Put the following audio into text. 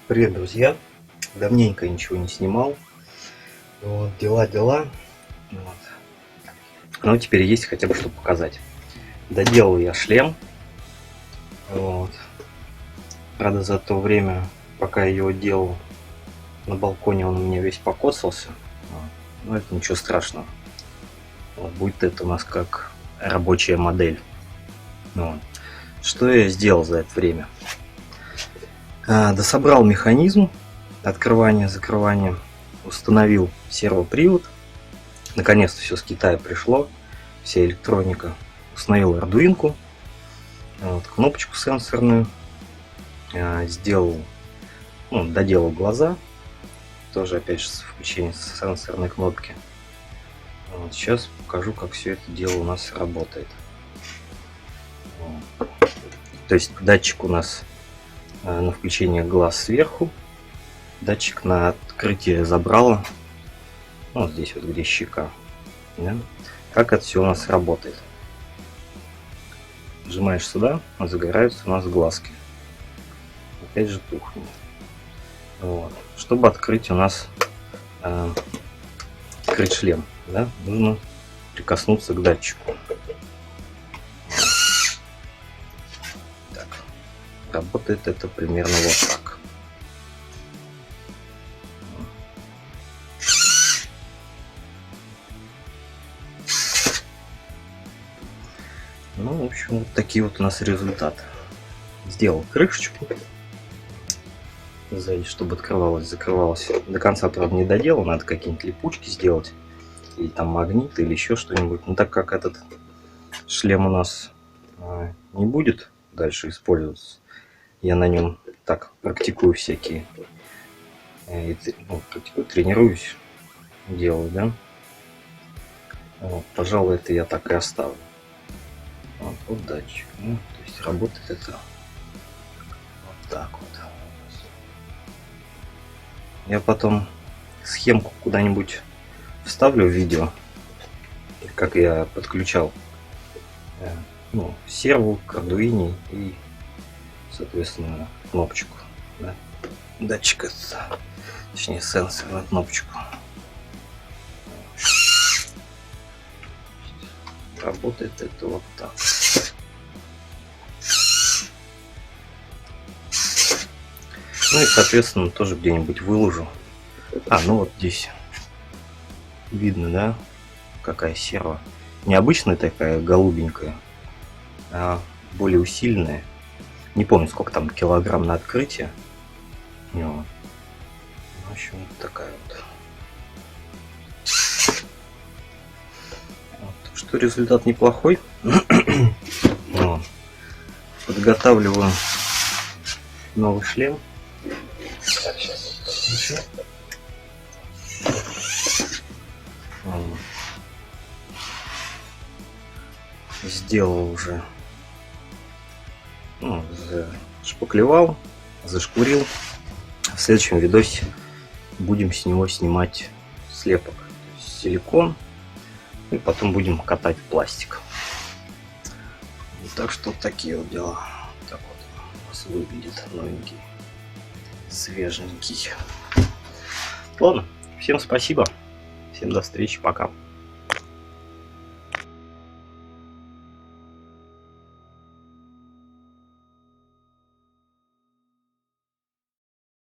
Привет, друзья! Давненько ничего не снимал. Вот, дела. Вот. Но теперь есть хотя бы что показать. Доделал я шлем. Вот. Правда, за то время, пока я его делал, на балконе он у меня весь покоцался. Но это ничего страшного. Вот, будет это у нас как рабочая модель. Вот. Что я сделал за это время? Дособрал механизм открывания-закрывания, установил сервопривод. Наконец-то все с Китая пришло, вся электроника. Установил ардуинку, вот, кнопочку сенсорную, доделал глаза, тоже опять же с включением сенсорной кнопки. Вот, сейчас покажу, как все это дело у нас работает. Вот. То есть датчик у нас на включение глаз сверху, датчик на открытие забрала, вот здесь вот где щека. Да? Как это все у нас работает? Нажимаешь сюда, загораются у нас глазки. Опять же тухнет. Вот. Чтобы открыть у нас открыть шлем, да, нужно прикоснуться к датчику. Так. Работает это примерно вот так. Ну, в общем, вот такие вот у нас результаты. Сделал крышечку сзади, чтобы открывалось, закрывалось. До конца, правда, не доделал, надо какие-нибудь липучки сделать. Или там магниты, или еще что-нибудь. Но так как этот шлем у нас не будет дальше использоваться, я на нем так практикую всякие, тренируюсь, делаю, да. Вот, пожалуй, это я так и оставлю. Вот датчик. Ну, то есть работает это вот так вот. Я потом схемку куда-нибудь вставлю в видео, как я подключал серву к Arduino и, соответственно, кнопочку, да, датчика, точнее сенсор на кнопочку. Работает это вот так. Ну и, соответственно, тоже где-нибудь выложу. Ну вот здесь видно, да, какая серва. Необычная такая, голубенькая, а более усиленная. Не помню, сколько там килограмм на открытие. В общем, вот такая вот. Так что результат неплохой. Подготавливаю новый шлем. Так, сейчас. Сделал уже, зашпаклевал, зашкурил. В следующем видосе будем с него снимать слепок, то есть силикон, и потом будем катать в пластик. Так что такие вот дела. Так вот у нас выглядит новенький, свеженький. Ладно, всем спасибо, всем до встречи, пока.